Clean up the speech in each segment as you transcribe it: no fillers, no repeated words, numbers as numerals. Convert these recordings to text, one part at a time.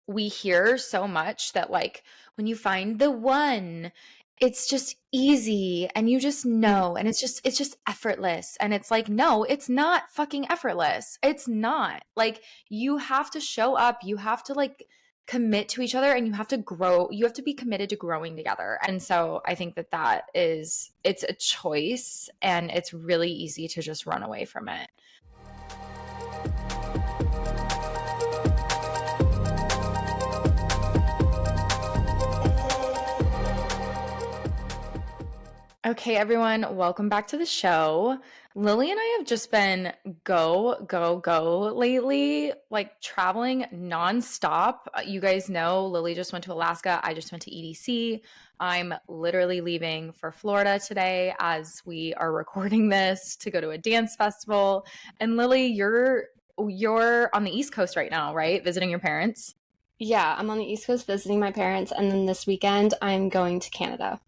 we hear so much that like when you find the one, it's just easy and you just know and it's just effortless. And it's like, no, it's not fucking effortless. It's not. Like you have to show up, you have to like commit to each other and you have to grow. You have to be committed to growing together. And so I think that it's a choice and it's really easy to just run away from it. Okay, everyone, welcome back to the show. Lily and I have just been go, go, go lately, like traveling nonstop. You guys know Lily just went to Alaska. I just went to EDC. I'm literally leaving for Florida today as we are recording this to go to a dance festival. And Lily, you're on the East Coast right now, right? Visiting your parents? Yeah, I'm on the East Coast visiting my parents, and then this weekend I'm going to Canada.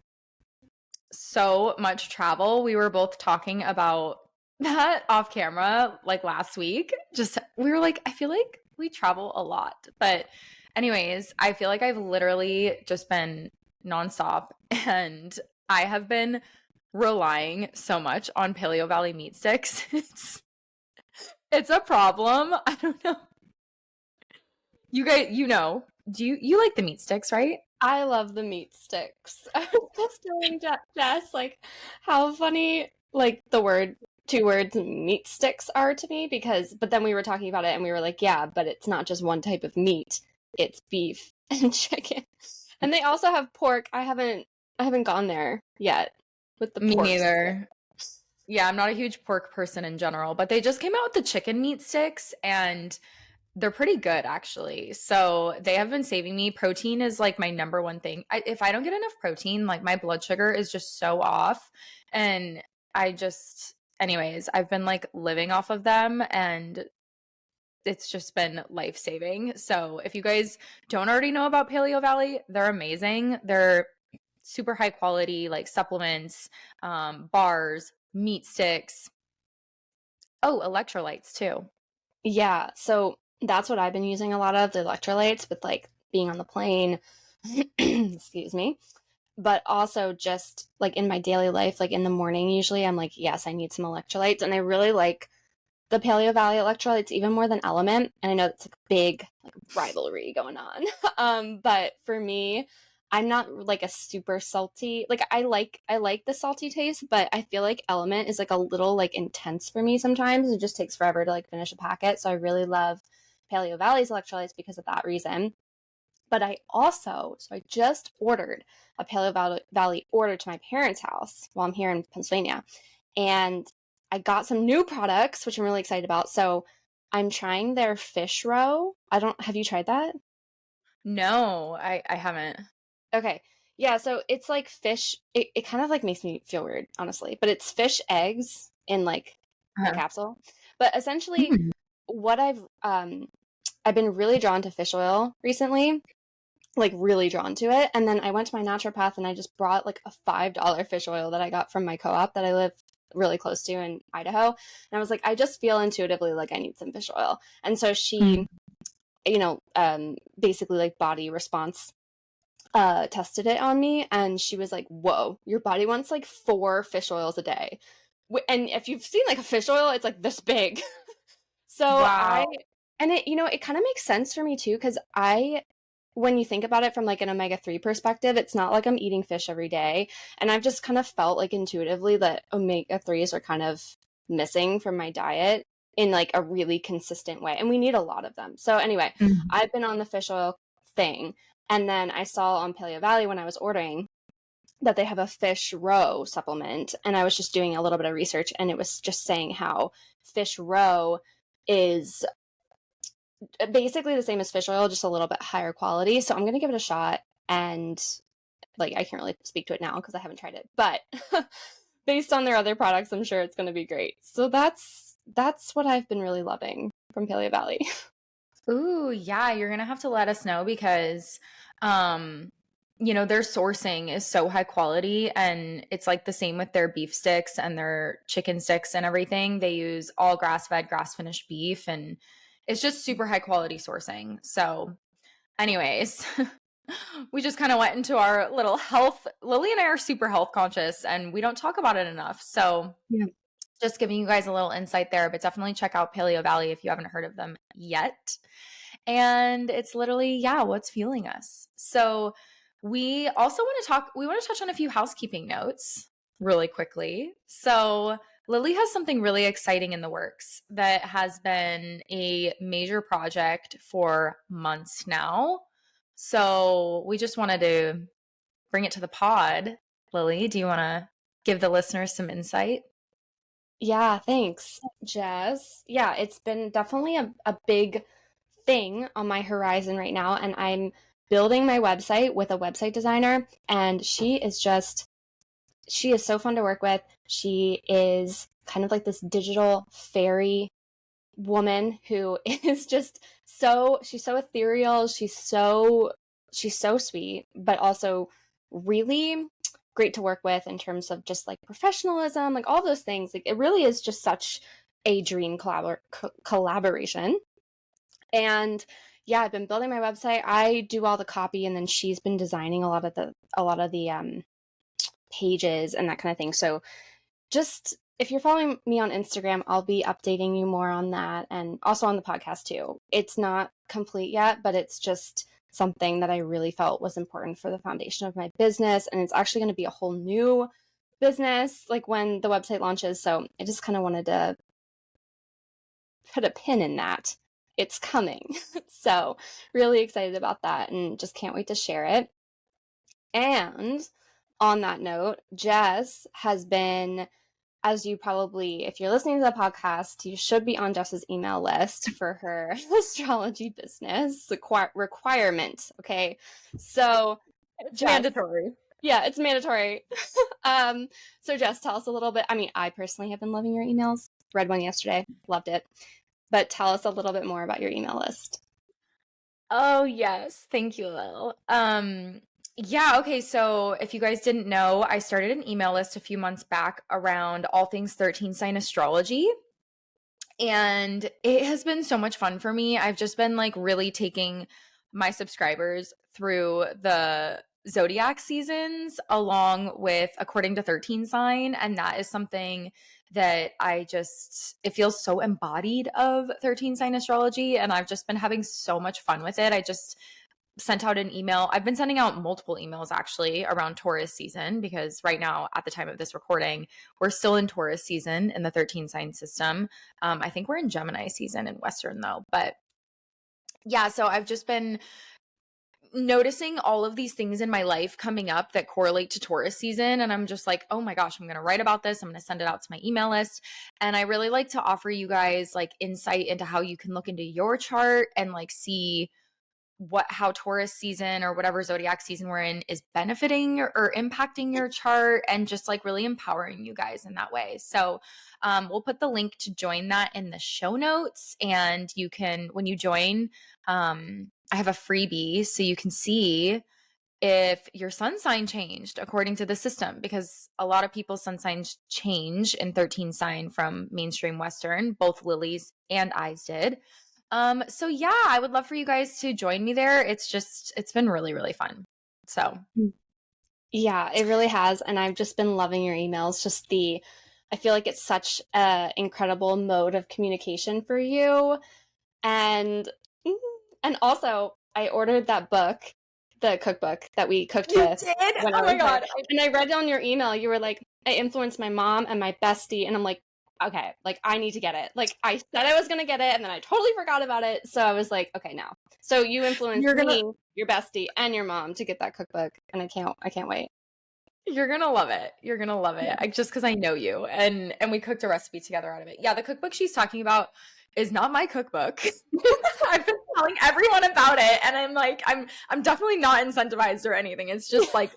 So much travel. We were both talking about that off camera like last week. Just we were like, I feel like we travel a lot. But anyways, I feel like I've literally just been nonstop and I have been relying so much on Paleo Valley meat sticks. It's a problem. I don't know. You guys, do you like the meat sticks, right? I love the meat sticks. I was just telling Jess, like, how funny, like, two words, meat sticks are to me but then we were talking about it and we were like, yeah, but it's not just one type of meat, it's beef and chicken. And they also have pork. I haven't gone there yet with the Me pork stick. neither. Yeah, I'm not a huge pork person in general, but they just came out with the chicken meat sticks and they're pretty good actually. So they have been saving me. Protein is like my number one thing. If I don't get enough protein, like my blood sugar is just so off. And anyways, I've been like living off of them and it's just been life saving. So if you guys don't already know about Paleo Valley, they're amazing. They're super high quality, like supplements, bars, meat sticks. Oh, electrolytes too. Yeah, so that's what I've been using a lot of, the electrolytes with like being on the plane. Excuse me. But also just like in my daily life, like in the morning, usually I'm like, yes, I need some electrolytes. And I really like the Paleo Valley electrolytes even more than Element. And I know that's like a big like rivalry going on. But for me, I'm not like a super salty. Like I like the salty taste, but I feel like Element is like a little like intense for me sometimes. It just takes forever to like finish a packet. So I really love Paleo Valley's electrolytes because of that reason. But I just ordered a Paleo Valley order to my parents' house while I'm here in Pennsylvania. And I got some new products, which I'm really excited about. So I'm trying their fish roe. Have you tried that? No, I haven't. Okay. Yeah, so it's like fish. It kind of like makes me feel weird, honestly, but it's fish eggs in like a Uh-huh. capsule. But essentially, Mm. what I've been really drawn to fish oil recently, like really drawn to it. And then I went to my naturopath and I just brought like a $5 fish oil that I got from my co-op that I live really close to in Idaho. And I was like, I just feel intuitively like I need some fish oil. And so she, basically like body response tested it on me and she was like, whoa, your body wants like 4 fish oils a day. And if you've seen like a fish oil, it's like this big. So Wow. it kind of makes sense for me too, because when you think about it from like an omega-3 perspective, it's not like I'm eating fish every day. And I've just kind of felt like intuitively that omega-3s are kind of missing from my diet in like a really consistent way. And we need a lot of them. So anyway, Mhm. I've been on the fish oil thing. And then I saw on Paleo Valley when I was ordering that they have a fish roe supplement. And I was just doing a little bit of research and it was just saying how fish roe is basically the same as fish oil, just a little bit higher quality. So I'm going to give it a shot. And like, I can't really speak to it now because I haven't tried it, but based on their other products, I'm sure it's going to be great. So that's what I've been really loving from Paleo Valley. Ooh, yeah, you're gonna have to let us know because um their sourcing is so high quality and it's like the same with their beef sticks and their chicken sticks and everything. They use all grass-fed, grass-finished beef and it's just super high quality sourcing. So Anyways, we just kind of went into our little health. Lily and I are super health conscious and we don't talk about it enough. So Yeah. just giving you guys a little insight there, but definitely check out Paleo Valley if you haven't heard of them yet. And it's literally, yeah, what's fueling us. So we also we want to touch on a few housekeeping notes really quickly. So Lily has something really exciting in the works that has been a major project for months now. So we just wanted to bring it to the pod. Lily, do you want to give the listeners some insight? Yeah, thanks, Jess. Yeah, it's been definitely a big thing on my horizon right now, and I'm building my website with a website designer, and she is so fun to work with. She is kind of like this digital fairy woman who is just she's so ethereal, she's so sweet, but also really great to work with in terms of just like professionalism, like all those things. Like it really is just such a dream collaboration. And yeah, I've been building my website. I do all the copy, and then she's been designing a lot of the pages and that kind of thing. So just if you're following me on Instagram, I'll be updating you more on that, and also on the podcast too. It's not complete yet, but it's just something that I really felt was important for the foundation of my business, and it's actually going to be a whole new business like when the website launches. So I just kind of wanted to put a pin in that. It's coming. So really excited about that and just can't wait to share it. And on that note, Jess has been, as you probably, if you're listening to the podcast, you should be on Jess's email list for her astrology business requirement. Okay. So, It's Jess, mandatory. yeah, it's mandatory. So Jess, tell us a little bit. I mean, I personally have been loving your emails. Read one yesterday, loved it. But tell us a little bit more about your email list. Oh, yes. Thank you, Lil. Yeah, okay. So if you guys didn't know, I started an email list a few months back around all things 13 sign astrology. And it has been so much fun for me. I've just been like really taking my subscribers through the zodiac seasons along with according to 13 sign. And that is something that it feels so embodied of 13 sign astrology. And I've just been having so much fun with it. I just sent out an email. I've been sending out multiple emails actually around Taurus season because right now, at the time of this recording, we're still in Taurus season in the 13 sign system. I think we're in Gemini season in Western though. But yeah, so I've just been noticing all of these things in my life coming up that correlate to Taurus season. And I'm just like, oh my gosh, I'm going to write about this. I'm going to send it out to my email list. And I really like to offer you guys like insight into how you can look into your chart and like see how Taurus season or whatever zodiac season we're in is benefiting or impacting your chart, and just like really empowering you guys in that way. So we'll put the link to join that in the show notes, and you can, when you join, I have a freebie so you can see if your sun sign changed according to the system, because a lot of people's sun signs change in 13 sign from mainstream Western. Both Lily's and I's did. So yeah, I would love for you guys to join me there. It's been really, really fun. So Yeah, it really has. And I've just been loving your emails. I feel like it's such an incredible mode of communication for you. And, and also, I ordered that book, the cookbook that we cooked you with did? when Oh I my was there. God. And I read on your email, you were like, I influenced my mom and my bestie. And I'm like, okay, like I need to get it. Like I said I was going to get it, and then I totally forgot about it. So I was like, okay, now. So you influenced You're gonna me, your bestie, and your mom to get that cookbook. And I can't wait. You're gonna love it. You're gonna love it. Just because I know you, and we cooked a recipe together out of it. Yeah, the cookbook she's talking about is not my cookbook. I've been telling everyone about it, and I'm like, I'm definitely not incentivized or anything. It's just like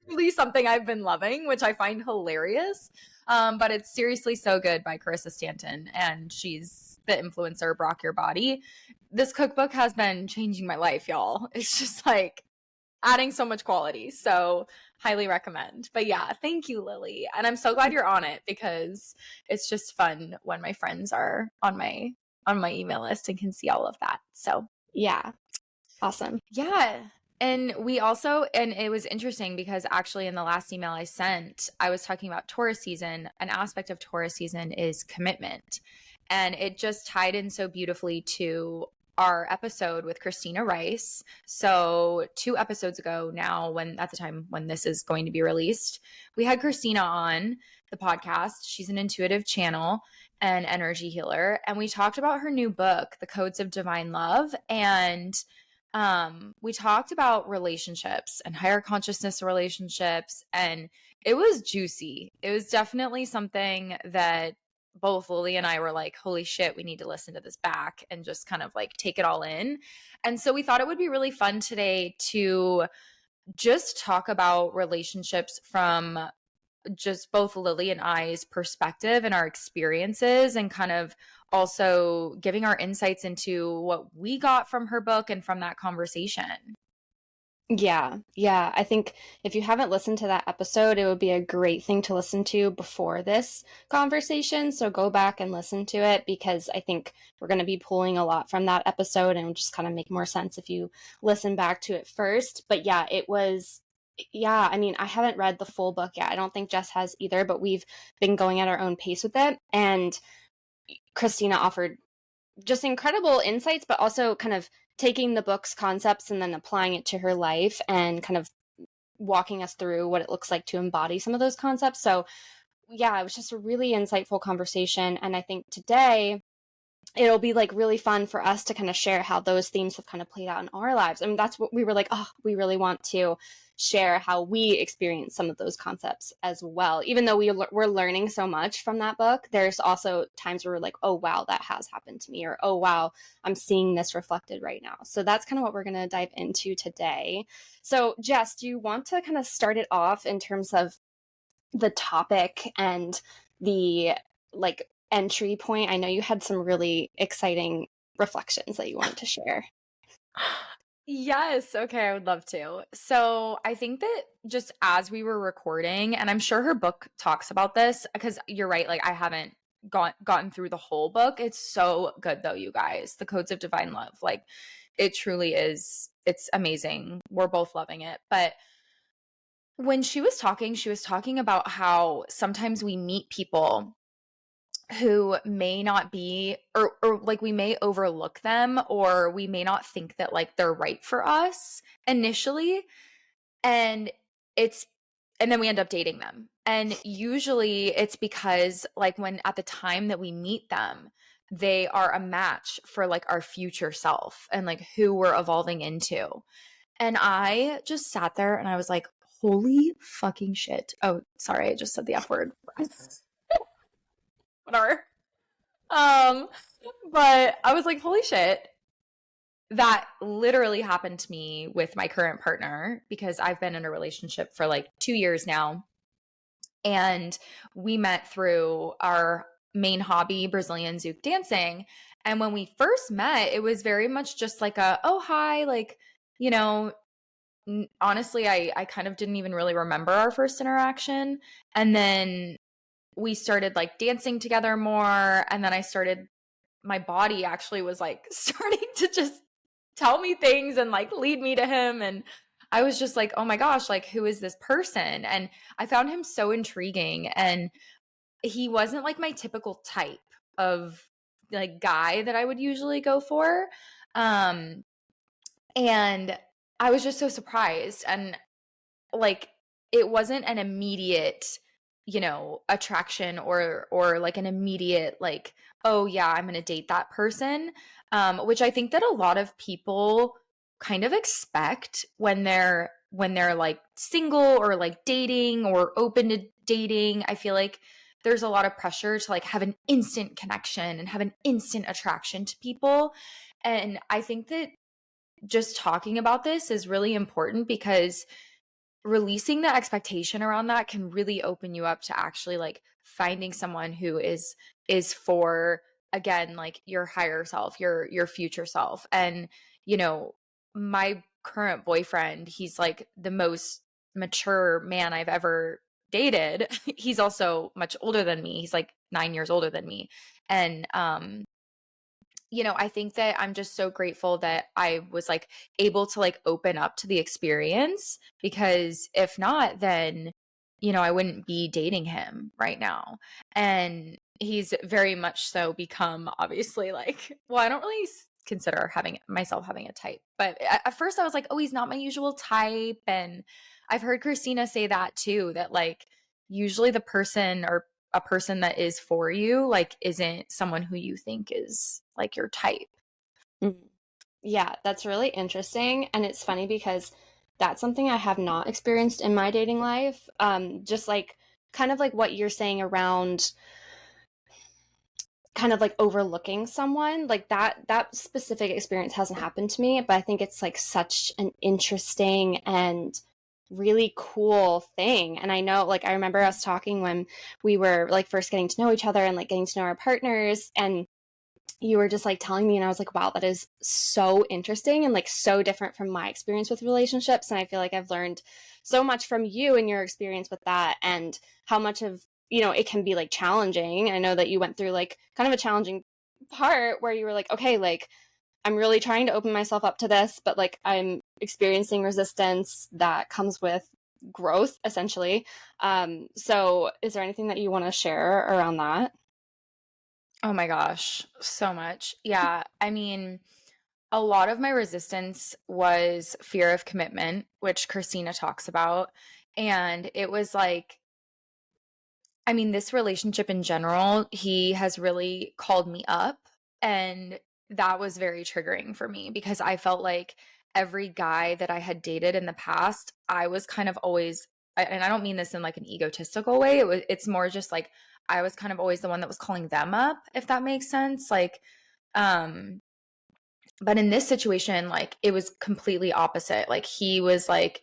really something I've been loving, which I find hilarious. But it's seriously so good by Carissa Stanton, and she's the influencer Brock Your Body. This cookbook has been changing my life, y'all. It's just like adding so much quality. So highly recommend. But yeah, thank you, Lily. And I'm so glad you're on it because it's just fun when my friends are on my email list and can see all of that. So Yeah. Awesome. Yeah. And it was interesting because actually in the last email I sent, I was talking about Taurus season. An aspect of Taurus season is commitment. And it just tied in so beautifully to our episode with Christina Rice. So 2 episodes ago now, when at the time when this is going to be released, we had Christina on the podcast. She's an intuitive channel and energy healer. And we talked about her new book, The Codes of Divine Love. And we talked about relationships and higher consciousness relationships, and it was juicy. It was definitely something that both Lily and I were like, holy shit, we need to listen to this back and just kind of like take it all in. And so we thought it would be really fun today to just talk about relationships from just both Lily and I's perspective and our experiences, and kind of also giving our insights into what we got from her book and from that conversation. Yeah, yeah. I think if you haven't listened to that episode, it would be a great thing to listen to before this conversation. So go back and listen to it, because I think we're going to be pulling a lot from that episode, and it'll just kind of make more sense if you listen back to it first. But yeah, it was, yeah, I mean, I haven't read the full book yet. I don't think Jess has either, but we've been going at our own pace with it. And Christina offered just incredible insights, but also kind of taking the book's concepts and then applying it to her life and kind of walking us through what it looks like to embody some of those concepts. So, yeah, it was just a really insightful conversation. And I think today it'll be like really fun for us to kind of share how those themes have kind of played out in our lives. I mean, that's what we were like, oh, we really want to share how we experience some of those concepts as well. Even though we're learning so much from that book, there's also times where we're like, oh, wow, that has happened to me, or oh, wow, I'm seeing this reflected right now. So that's kind of what we're going to dive into today. So, Jess, do you want to kind of start it off in terms of the topic and the like entry point? I know you had some really exciting reflections that you wanted to share. Yes. Okay. I would love to. So I think that just as we were recording, and I'm sure her book talks about this, because you're right. Like I haven't gotten through the whole book. It's so good though, you guys. The Codes of Divine Love. Like it truly is. It's amazing. We're both loving it. But when she was talking about how sometimes we meet people who may not be, or like we may overlook them, or we may not think that like they're right for us initially, and it's and then we end up dating them. And usually it's because like when at the time that we meet them, they are a match for like our future self and like who we're evolving into. And I just sat there and I was like, holy fucking shit. Oh, sorry, I just said the F word. Whatever. Um, but I was like, holy shit. That literally happened to me with my current partner, because I've been in a relationship for like 2 years now. And we met through our main hobby, Brazilian Zouk dancing. And when we first met, it was very much just like oh, hi, like, you know, honestly, I kind of didn't even really remember our first interaction. And then we started like dancing together more. And then my body actually was like starting to just tell me things and like lead me to him. And I was just like, oh my gosh, like who is this person? And I found him so intriguing. And he wasn't like my typical type of like guy that I would usually go for. Um, and I was just so surprised. And like it wasn't an immediate, attraction, or like an immediate like, oh yeah, I'm gonna date that person, which I think that a lot of people kind of expect when they're like single or like dating or open to dating. I feel like there's a lot of pressure to like have an instant connection and have an instant attraction to people. And I think that just talking about this is really important, because releasing the expectation around that can really open you up to actually like finding someone who is for, again, like your higher self, your future self. And my current boyfriend, he's like the most mature man I've ever dated. He's also much older than me. He's like 9 years older than me. And I think that I'm just so grateful that I was like able to like open up to the experience, because if not, then, I wouldn't be dating him right now. And he's very much so become obviously like, well, I don't really consider having myself having a type, but at first I was like, oh, he's not my usual type. And I've heard Christina say that too, that like usually the person or a person that is for you like isn't someone who you think is like your type. Mhm. Yeah, that's really interesting. And it's funny because that's something I have not experienced in my dating life. Just like kind of like what you're saying around kind of like overlooking someone, like that specific experience hasn't happened to me, but I think it's like such an interesting and really cool thing. And I know, like, I remember us talking when we were like first getting to know each other and like getting to know our partners, and you were just like telling me, and I was like, wow, that is so interesting and like so different from my experience with relationships. And I feel like I've learned so much from you and your experience with that, and how much of, it can be like challenging. I know that you went through like kind of a challenging part where you were like, okay, like I'm really trying to open myself up to this, but like I'm experiencing resistance that comes with growth essentially. So is there anything that you want to share around that? Oh my gosh, so much. Yeah, I mean, a lot of my resistance was fear of commitment, which Christina talks about. And it was like, I mean, this relationship in general, he has really called me up. And that was very triggering for me, because I felt like every guy that I had dated in the past, I was kind of always, and I don't mean this in like an egotistical way. It's more just like I was kind of always the one that was calling them up, if that makes sense. Like, um, but in this situation, like it was completely opposite. Like he was like,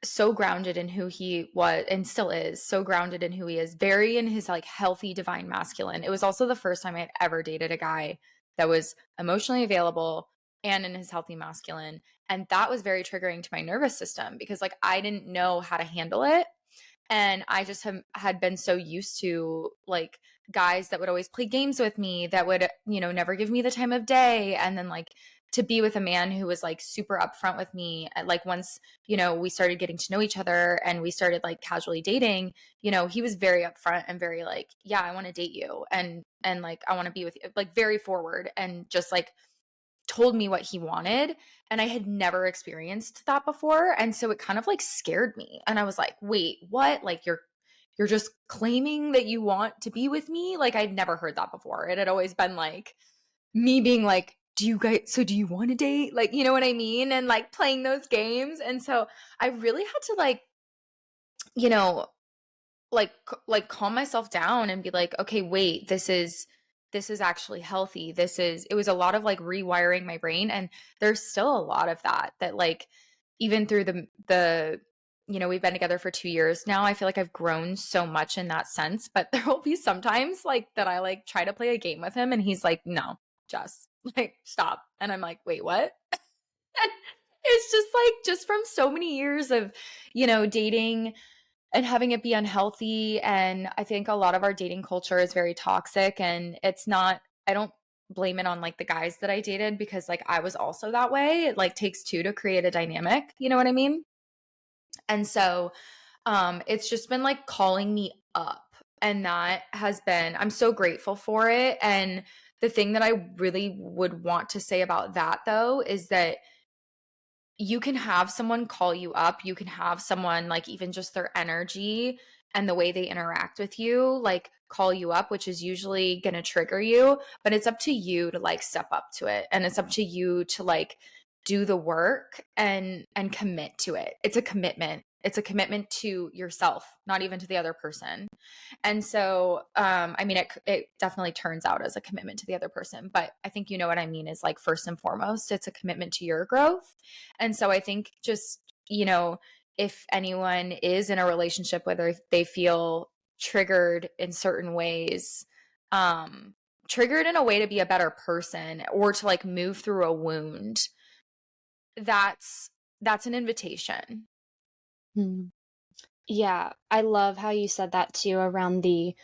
so grounded in who he was and still is, so grounded in who he is, very in his like healthy divine masculine. It was also the first time I had ever dated a guy that was emotionally available and in his healthy masculine. And that was very triggering to my nervous system, because like I didn't know how to handle it. And I just had been so used to like guys that would always play games with me, that would, never give me the time of day. And then like to be with a man who was like super upfront with me, like once, we started getting to know each other and we started like casually dating, he was very upfront and very like, yeah, I want to date you. And like, I want to be with you, like very forward, and just like told me what he wanted. And I had never experienced that before. And so it kind of like scared me. And I was like, wait, what? Like you're just claiming that you want to be with me? Like I'd never heard that before. It had always been like me being like, do you want to date? Like, you know what I mean? And like playing those games. And so I really had to like, you know, like calm myself down and be like, okay, wait, this is actually healthy. It was a lot of like rewiring my brain. And there's still a lot of that like even through the we've been together for 2 years now, I feel like I've grown so much in that sense. But there will be sometimes like that I like try to play a game with him and he's like, no, Jess, like stop. And I'm like, wait, what? And it's just like, just from so many years of dating and having it be unhealthy. And I think a lot of our dating culture is very toxic, and it's not, I don't blame it on like the guys that I dated, because like I was also that way. It like takes two to create a dynamic, you know what I mean? And so it's just been like calling me up, and that has been, I'm so grateful for it. And the thing that I really would want to say about that though is that you can have someone call you up. You can have someone like even just their energy and the way they interact with you, like call you up, which is usually going to trigger you. But it's up to you to like step up to it. And it's up to you to like do the work and commit to it. It's a commitment. It's a commitment to yourself, not even to the other person. And so, I mean, it definitely turns out as a commitment to the other person, but I think you know what I mean is like first and foremost, it's a commitment to your growth. And so I think just, if anyone is in a relationship, whether they feel triggered in certain ways, triggered in a way to be a better person or to like move through a wound, that's an invitation. Hmm. Yeah, I love how you said that too around the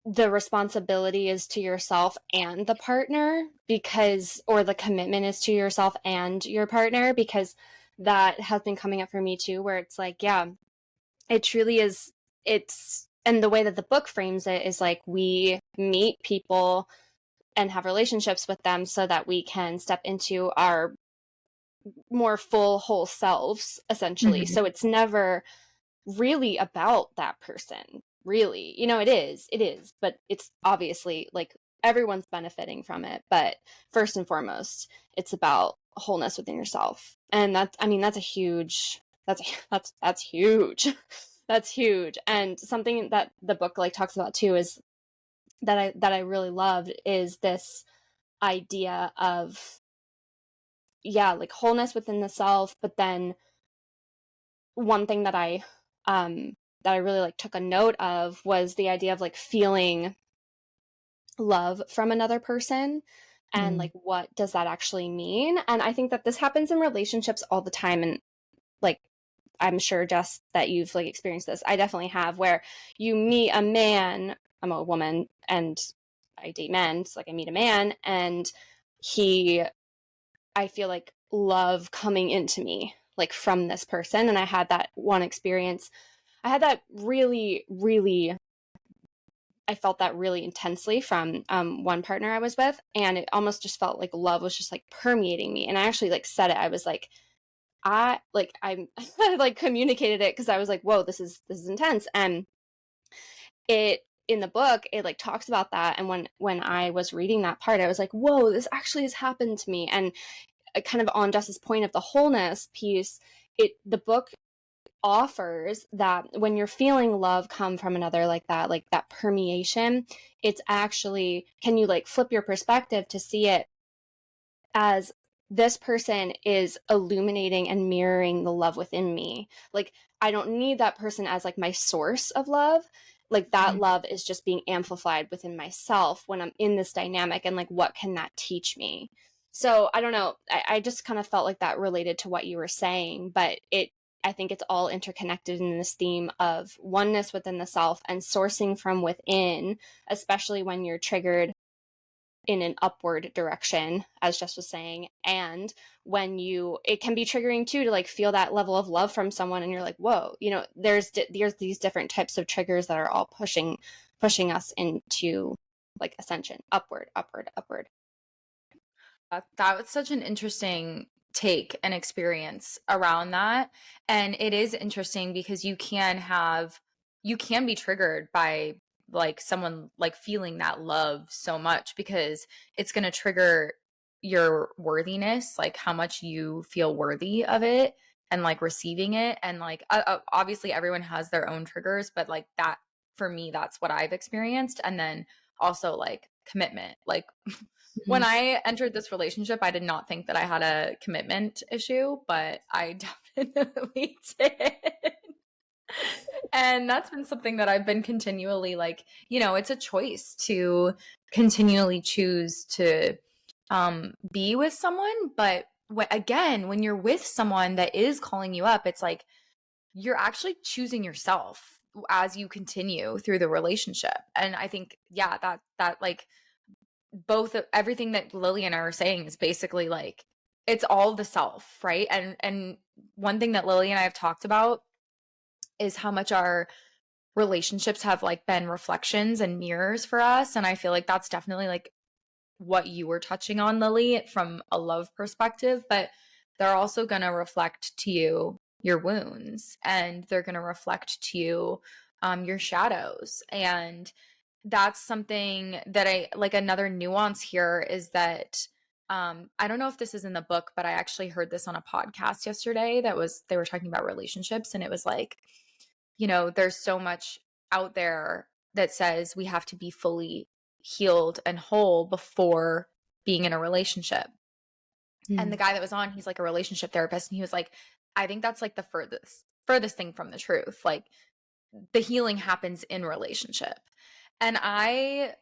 the responsibility is to yourself and the partner, because, or the commitment is to yourself and your partner, because that has been coming up for me too, where it's like, yeah, it truly is. It's, and the way that the book frames it is like, we meet people and have relationships with them so that we can step into our more full whole selves, essentially. Mhm. So it's never really about that person, really. It is, but it's obviously like everyone's benefiting from it, but first and foremost, it's about wholeness within yourself. And that's, I mean, that's a huge, that's that's huge. That's huge. And something that the book like talks about too is that I really loved is this idea of, yeah, like wholeness within the self. But then one thing that I really like took a note of was the idea of like feeling love from another person, and Mm. like what does that actually mean. And I think that this happens in relationships all the time, and like, I'm sure, Jess, that you've like experienced this. I definitely have, where you meet a man, I'm a woman and I date men, so like I meet a man and he, I feel like love coming into me like from this person. And I had that one experience. I had that really, really, I felt that really intensely from one partner I was with. And it almost just felt like love was just like permeating me. And I actually like said it. I was like, I like communicated it because I was like, whoa, this is intense. And it, in the book, it like talks about that. And when I was reading that part, I was like, whoa, this actually has happened to me. And kind of on Jess's point of the wholeness piece, the book offers that when you're feeling love come from another like that permeation, it's actually, can you like flip your perspective to see it as this person is illuminating and mirroring the love within me. Like, I don't need that person as like my source of love. Like, that Mhm. love is just being amplified within myself when I'm in this dynamic. And like, what can that teach me? So I don't know. I just kind of felt like that related to what you were saying, but I think it's all interconnected in this theme of oneness within the self and sourcing from within, especially when you're triggered in an upward direction, as Jess was saying. And when you, it can be triggering too to like feel that level of love from someone, and you're like, whoa, there's these different types of triggers that are all pushing us into like ascension, upward, upward, upward. That was such an interesting take and experience around that. And it is interesting because you can be triggered by like someone like feeling that love so much, because it's going to trigger your worthiness, like how much you feel worthy of it and like receiving it. And like obviously everyone has their own triggers, but like that, for me, that's what I've experienced. And then also like commitment, like when Mhm. I entered this relationship, I did not think that I had a commitment issue, but I definitely did. And that's been something that I've been continually like, it's a choice to continually choose to be with someone. But again, when you're with someone that is calling you up, it's like you're actually choosing yourself as you continue through the relationship. And I think, yeah, that like both of everything that Lily and I are saying is basically like it's all the self, right? And one thing that Lily and I have talked about is how much our relationships have like been reflections and mirrors for us. And I feel like that's definitely like what you were touching on, Lily, from a love perspective, but they're also going to reflect to you your wounds, and they're going to reflect to you your shadows. And that's something that I like. Another nuance here is that I don't know if this is in the book, but I actually heard this on a podcast yesterday they were talking about relationships, and it was like, there's so much out there that says we have to be fully healed and whole before being in a relationship. And the Mm. guy that was on, he's like a relationship therapist, and he was like, I think that's like the furthest thing from the truth. Like the healing happens in relationship. And I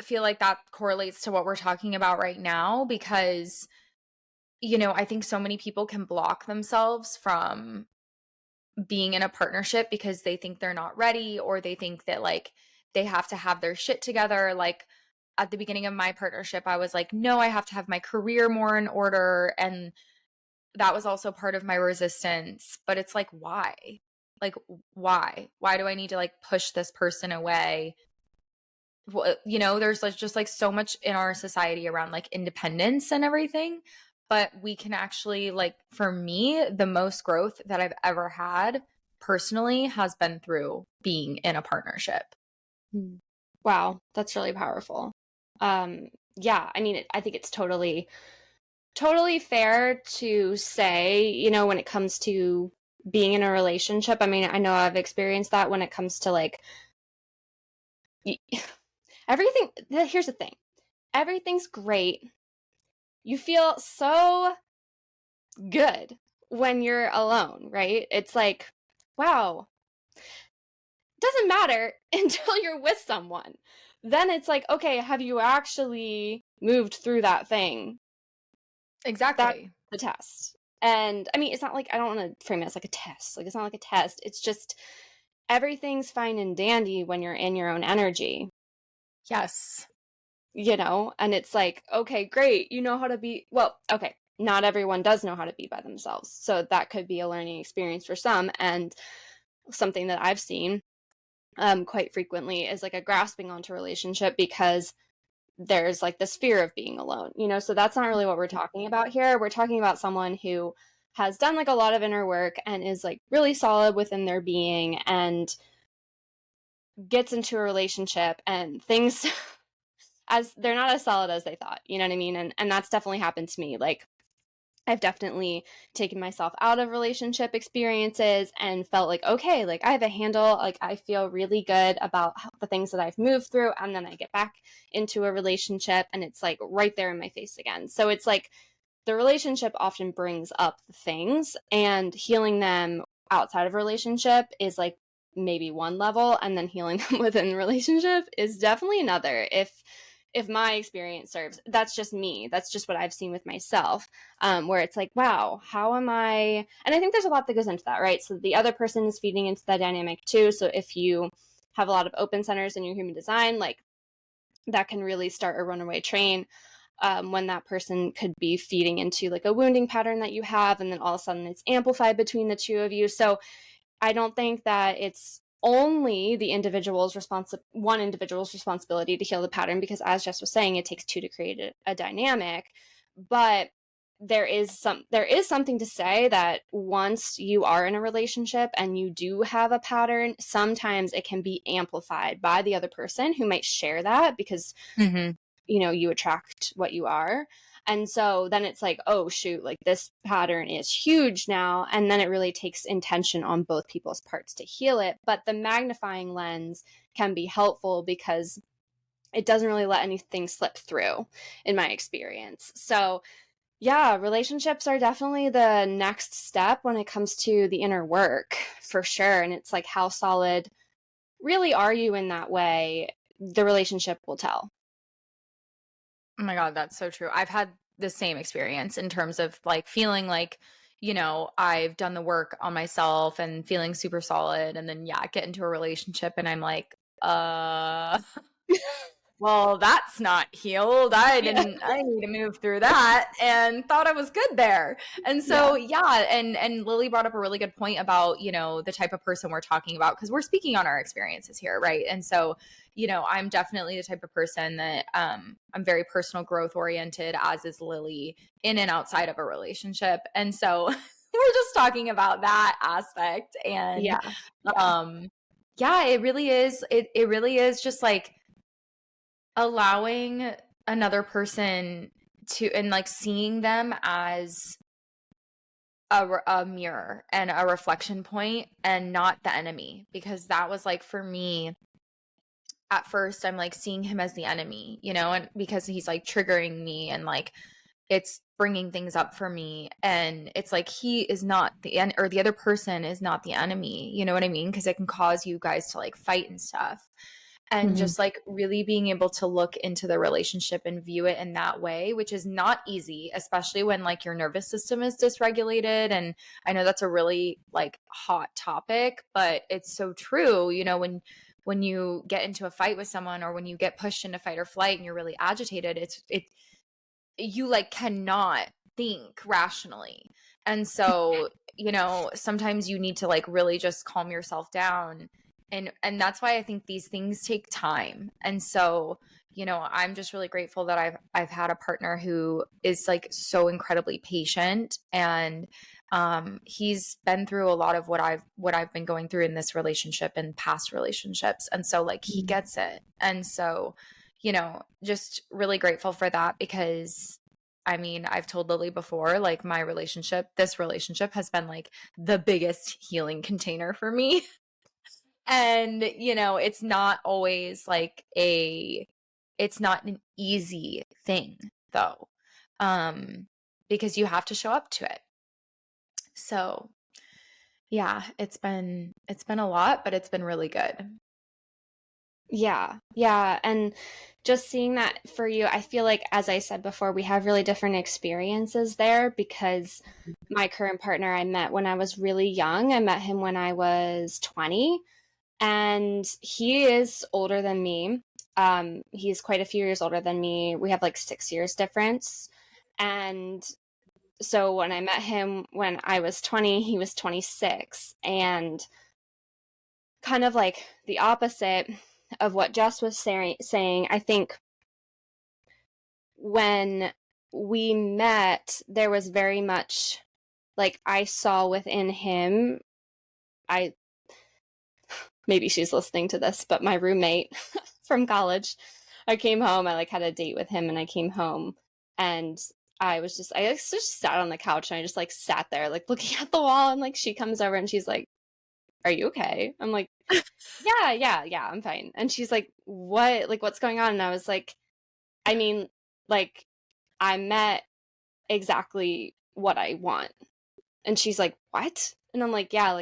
feel like that correlates to what we're talking about right now, because I think so many people can block themselves from being in a partnership because they think they're not ready, or they think that like they have to have their shit together. Like at the beginning of my partnership, I was like, no, I have to have my career more in order. And that was also part of my resistance. But it's like, why? Like, why? Why do I need to like push this person away? There's like just like so much in our society around like independence and everything. But we can actually, like, for me, the most growth that I've ever had personally has been through being in a partnership. Wow, that's really powerful. Yeah, I mean, I think it's totally fair to say, when it comes to being in a relationship. I mean, I know I've experienced that when it comes to like everything. Here's the thing. Everything's great. You feel so good when you're alone, right? It's like, wow, doesn't matter until you're with someone. Then it's like, okay, have you actually moved through that thing? That's Exactly. the test. And I mean, it's not like, I don't want to frame it as like a test. Like, it's not like a test. It's just everything's fine and dandy when you're in your own energy, Yes. And it's like, okay, great. You know how to be, well, okay. Not everyone does know how to be by themselves. So that could be a learning experience for some. And something that I've seen quite frequently is like a grasping onto relationship because there's like this fear of being alone, so that's not really what we're talking about here. We're talking about someone who has done like a lot of inner work and is like really solid within their being and gets into a relationship and things as they're not as solid as they thought, you know what I mean? And that's definitely happened to me. Like, I've definitely taken myself out of relationship experiences and felt like, okay, like I have a handle, like I feel really good about the things that I've moved through. And then I get back into a relationship and it's like right there in my face again. So it's like the relationship often brings up things, and healing them outside of a relationship is like maybe one level, and then healing them within the relationship is definitely another. If my experience serves, that's just me. That's just what I've seen with myself, where it's like, wow, how am I? And I think there's a lot that goes into that, right? So the other person is feeding into that dynamic too. So if you have a lot of open centers in your human design, like that can really start a runaway train, when that person could be feeding into like a wounding pattern that you have, and then all of a sudden it's amplified between the two of you. So I don't think that it's only the one individual's responsibility to heal the pattern, because as Jess was saying, it takes two to create a dynamic. But there is something to say that once you are in a relationship and you do have a pattern, sometimes it can be amplified by the other person who might share that, because Mm-hmm. you attract what you are. And so then it's like, oh shoot, like this pattern is huge now. And then it really takes intention on both people's parts to heal it. But the magnifying lens can be helpful because it doesn't really let anything slip through, in my experience. So yeah, relationships are definitely the next step when it comes to the inner work, for sure. And it's like, how solid really are you in that way? The relationship will tell. Oh my God, that's so true. I've had the same experience in terms of like feeling like, I've done the work on myself and feeling super solid. And then, yeah, get into a relationship and I'm like, well, that's not healed. I Yeah. didn't I need to move through that and thought I was good there. And Yeah. so, yeah, and Lily brought up a really good point about, the type of person we're talking about, because we're speaking on our experiences here, right? And so, I'm definitely the type of person that I'm very personal growth oriented, as is Lily, in and outside of a relationship. And so we're just talking about that aspect. And Yeah. Yeah. yeah, it really is just like allowing another person and like seeing them as a mirror and a reflection point and not the enemy, because that was like, for me at first, I'm like seeing him as the enemy, and because he's like triggering me and like it's bringing things up for me, and it's like he is not the end, or the other person is not the enemy, you know what I mean? Because it can cause you guys to like fight and stuff. And Mhm. just like really being able to look into the relationship and view it in that way, which is not easy, especially when like your nervous system is dysregulated. And I know that's a really like hot topic, but it's so true. When when you get into a fight with someone, or when you get pushed into fight or flight and you're really agitated, you like cannot think rationally. And so, sometimes you need to like really just calm yourself down. And that's why I think these things take time. And so, I'm just really grateful that I've had a partner who is like so incredibly patient, and he's been through a lot of what I've been going through in this relationship and past relationships. And so like he gets it. And so, just really grateful for that, because I mean, I've told Lily before, like this relationship has been like the biggest healing container for me. And, it's not always like it's not an easy thing though. Because you have to show up to it. So yeah, it's been a lot, but it's been really good. Yeah. Yeah. And just seeing that for you, I feel like, as I said before, we have really different experiences there, because my current partner I met when I was really young. I met him when I was 20, and he is older than me. He's quite a few years older than me. We have like 6 years difference. And so when I met him when I was 20, he was 26. And kind of like the opposite of what Jess was saying, I think when we met, there was very much like I saw within him. I Maybe she's listening to this, but my roommate from college, I came home, I like had a date with him, and I came home, and I just sat on the couch, and I just like sat there like looking at the wall, and like she comes over and she's like, "Are you okay?" I'm like, yeah, I'm fine. And she's like, "What? Like, what's going on?" And I was like, I mean, like, I met exactly what I want. And she's like, "What?" And I'm like, "Yeah,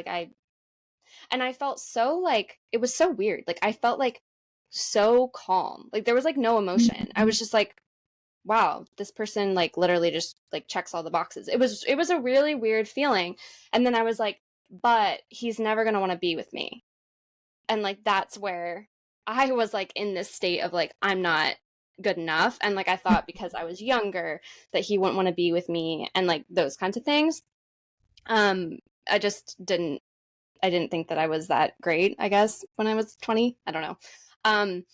and I felt so like, it was so weird. Like, I felt like so calm. Like, there was like no emotion. I was just like, wow, this person like literally just like checks all the boxes. It was a really weird feeling. And then I was like, but he's never going to want to be with me. And like, that's where I was like in this state of like, I'm not good enough. And like, I thought because I was younger that he wouldn't want to be with me, and like those kinds of things. I just didn't think that I was that great, I guess, when I was 20. I don't know. Um,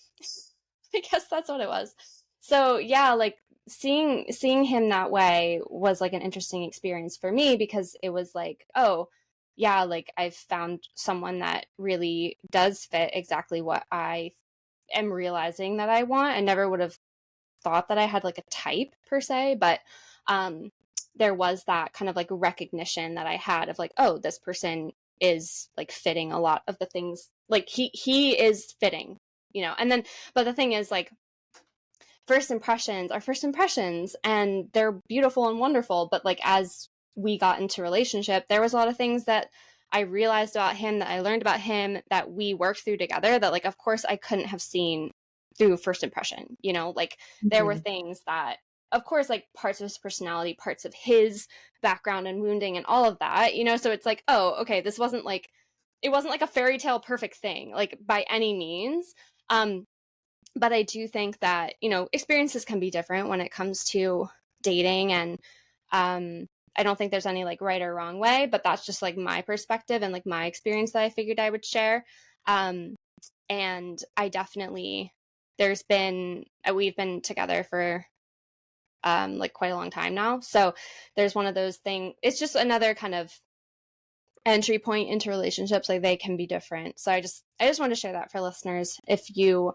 I guess that's what it was. So yeah, like seeing him that way was like an interesting experience for me, because it was like, oh, yeah, like I've found someone that really does fit exactly what I am realizing that I want. I never would have thought that I had like a type per se, but um there was that kind of like recognition that I had of like, oh, this person is like fitting a lot of the things, like he is fitting, and then, but the thing is like, first impressions are first impressions, and they're beautiful and wonderful, but like as we got into relationship, there was a lot of things that I realized about him, that I learned about him, that we worked through together, that like of course I couldn't have seen through first impression. Like there were things that, of course, like parts of his personality, parts of his background and wounding and all of that, so it's like, oh, okay, this wasn't like, it wasn't like a fairy tale perfect thing, like by any means. But I do think that, experiences can be different when it comes to dating. And I don't think there's any like right or wrong way, but that's just like my perspective and like my experience that I figured I would share. And I definitely, we've been together for like quite a long time now. So there's one of those things, it's just another kind of entry point into relationships. Like they can be different. So I just want to share that for listeners. If you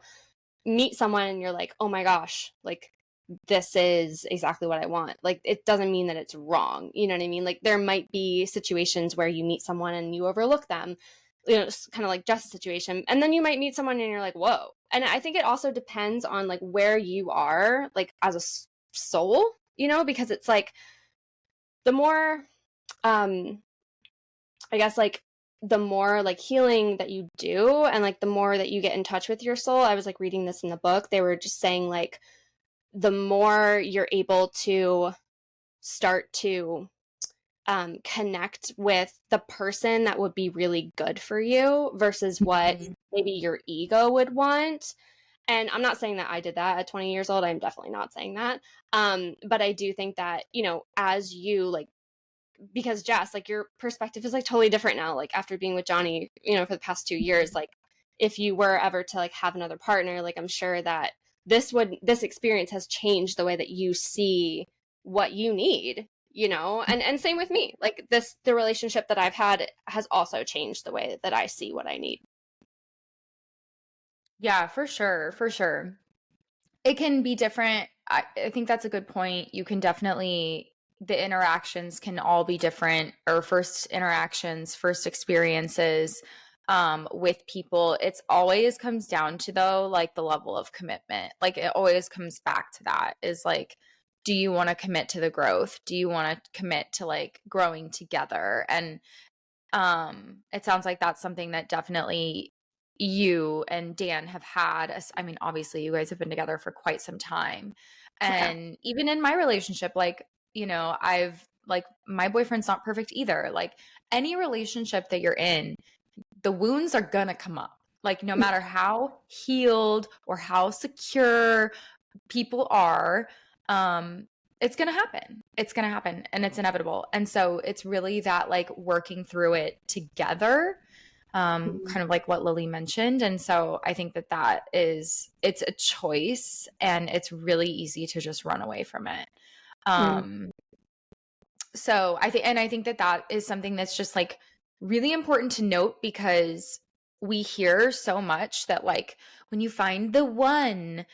meet someone and you're like, oh my gosh, like this is exactly what I want, like it doesn't mean that it's wrong. You know what I mean? Like there might be situations where you meet someone and you overlook them, it's kind of like Jess's situation, and then you might meet someone and you're like, whoa. And I think it also depends on like where you are like as a soul, because it's like the more I guess like the more like healing that you do, and like the more that you get in touch with your soul. I was like reading this in the book, they were just saying like the more you're able to start to connect with the person that would be really good for you versus what maybe your ego would want. And I'm not saying that I did that at 20 years old. I'm definitely not saying that. But I do think that, as you like, because Jess, like your perspective is like totally different now, like after being with Johnny, for the past 2 years, like if you were ever to like have another partner, like I'm sure that this experience has changed the way that you see what you need, and same with me. Like the relationship that I've had has also changed the way that I see what I need. Yeah, for sure, for sure. It can be different. I think that's a good point. You can definitely, the interactions can all be different, or first interactions, first experiences with people. It's always comes down to, though, like the level of commitment. Like it always comes back to that is like, do you want to commit to the growth? Do you want to commit to like growing together? And it sounds like that's something that definitely you and Dan have had. I mean, obviously you guys have been together for quite some time. Yeah. And even in my relationship, like, I've like my boyfriend's not perfect either. Like any relationship that you're in, the wounds are gonna come up. Like no matter how healed or how secure people are, um it's going to happen. It's going to happen and it's inevitable. And so it's really that like working through it together, kind of like what Lily mentioned. And so I think that it's a choice and it's really easy to just run away from it. Mm-hmm. um so I think that is something that's just like really important to note, because we hear so much that like when you find the one,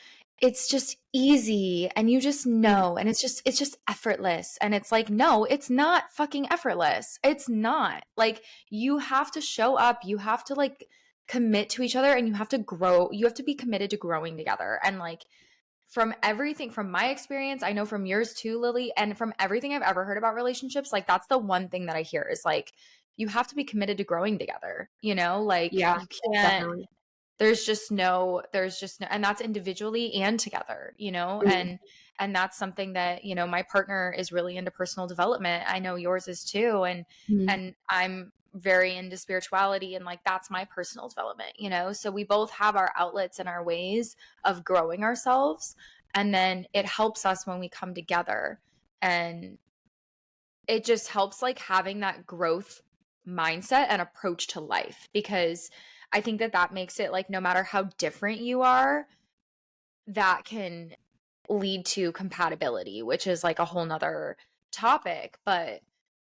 it's just easy and you just know, and it's just effortless. And it's like, no, it's not fucking effortless. It's not. Like you have to show up, you have to like commit to each other, and you have to grow. You have to be committed to growing together. And like from everything, from my experience, I know from yours too, Lily, and from everything I've ever heard about relationships, like that's the one thing that I hear is like you have to be committed to growing together, like Yeah, you can't, definitely. there's just no, and that's individually and together, Mhm. and that's something that, my partner is really into personal development. I know yours is too. Mhm. And I'm very into spirituality, and like that's my personal development, so we both have our outlets and our ways of growing ourselves. And then it helps us when we come together, and it just helps like having that growth mindset and approach to life, because I think that makes it like no matter how different you are, that can lead to compatibility, which is like a whole nother topic. But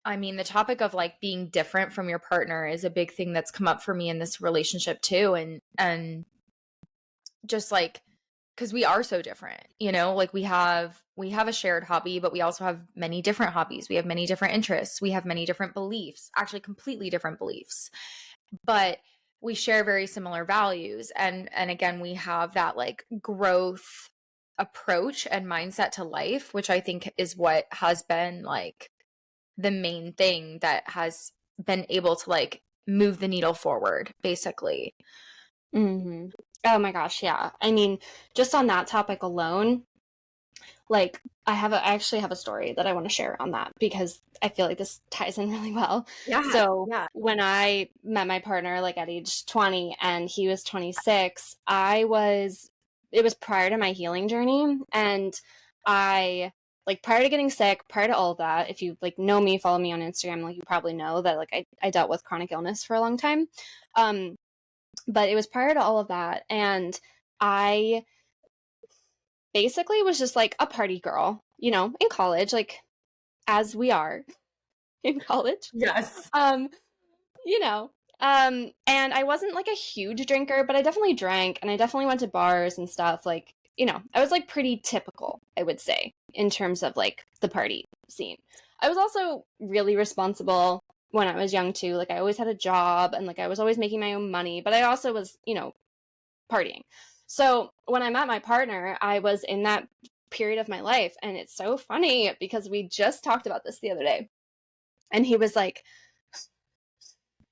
I mean, the topic of like being different from your partner is a big thing that's come up for me in this relationship too. And just like, because we are so different, like we have a shared hobby, but we also have many different hobbies. We have many different interests. We have many different beliefs, actually completely different beliefs, but we share very similar values. And again, we have that like growth approach and mindset to life, which I think is what has been like the main thing that has been able to like move the needle forward, basically. Hmm. Oh my gosh, yeah. I mean, just on that topic alone, like I actually have a story that I want to share on that because I feel like this ties in really well. Yeah, So yeah. when I met my partner like at age 20 and he was 26, it was prior to my healing journey. And I like prior to getting sick, prior to all of that, if you like know me, follow me on Instagram, like you probably know that like I dealt with chronic illness for a long time. Um, but it was prior to all of that. And I basically was just like a party girl, in college, like as we are in college. Yes. Um, you know, and I wasn't like a huge drinker, but I definitely drank and I definitely went to bars and stuff. Like, I was like pretty typical, I would say, in terms of like the party scene. I was also really responsible when I was young too. Like I always had a job and like I was always making my own money, but I also was, partying. So when I met my partner, I was in that period of my life. And it's so funny because we just talked about this the other day. And he was like,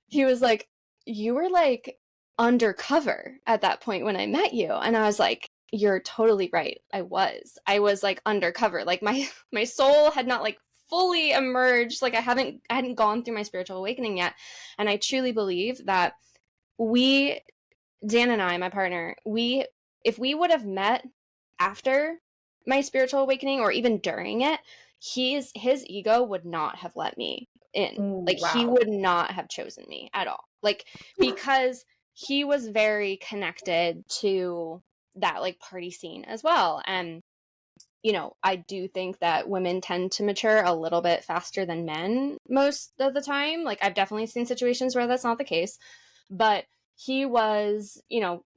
you were like undercover at that point when I met you. And I was like, you're totally right. I was like undercover. Like my soul had not like fully emerged. Like I hadn't gone through my spiritual awakening yet. And I truly believe that we Dan and I, my partner, if we would have met after my spiritual awakening or even during it, his ego would not have let me in. Ooh, Like he wow. would not have chosen me at all. Like because he was very connected to that like party scene as well. And I do think that women tend to mature a little bit faster than men most of the time. Like I've definitely seen situations where that's not the case, but he was,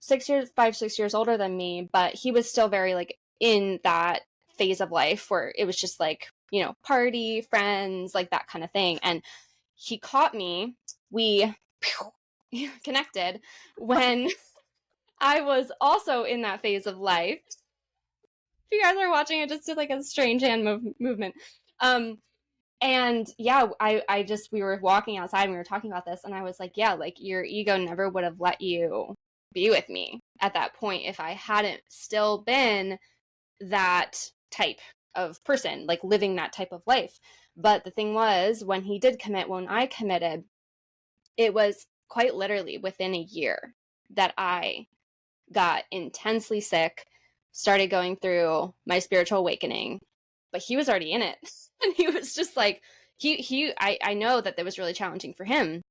6 years older than me, but he was still very like in that phase of life where it was just like, party, friends, like that kind of thing. And he caught me. We connected when I was also in that phase of life. If you guys are watching, I just did like a strange hand movement. Um, and yeah, I just, we were walking outside and we were talking about this, and I was like, yeah, like your ego never would have let you be with me at that point if I hadn't still been that type of person, like living that type of life. But the thing was, when he did commit, when I committed, it was quite literally within a year that I got intensely sick, started going through my spiritual awakening, but he was already in it. And he was just like, I know that was really challenging for him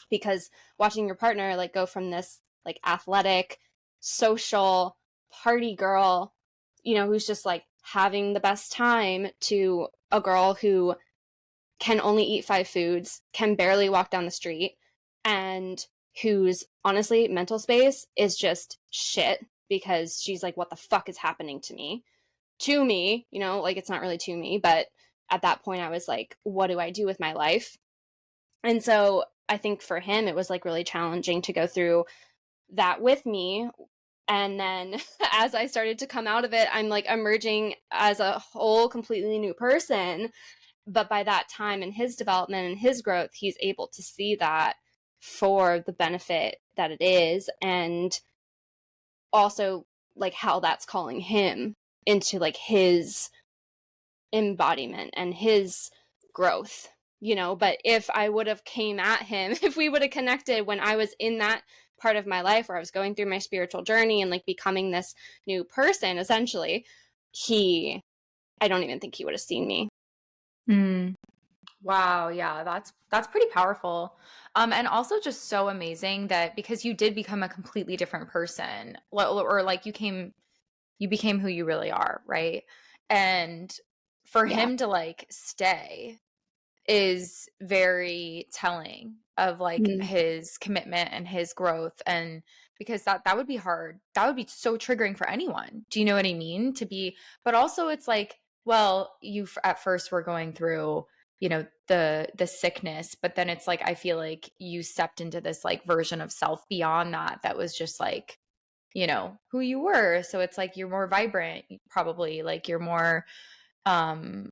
because watching your partner like go from this like athletic, social party girl, who's just like having the best time, to a girl who can only eat 5 foods, can barely walk down the street, and whose honestly mental space is just shit because she's like, what the fuck is happening to me? To me, like it's not really to me, but at that point I was like, what do I do with my life? And so I think for him, it was like really challenging to go through that with me. And then as I started to come out of it, I'm like emerging as a whole completely new person. But by that time in his development and his growth, he's able to see that for the benefit that it is, and also like how that's calling him into like his embodiment and his growth. But if I would have came at him, if we would have connected when I was in that part of my life where I was going through my spiritual journey and like becoming this new person, essentially, I don't even think he would have seen me. Mm. Wow, yeah, that's pretty powerful. And also just so amazing that because you did become a completely different person, or like you became who you really are, right? And for Yeah. him to like stay is very telling of like Mm. his commitment and his growth, and because that would be hard. That would be so triggering for anyone. Do you know what I mean? To be, but also it's like, well, you at first were going through, the sickness, but then it's like I feel like you stepped into this like version of self beyond that was just like, who you were. So it's like you're more vibrant, probably like you're more um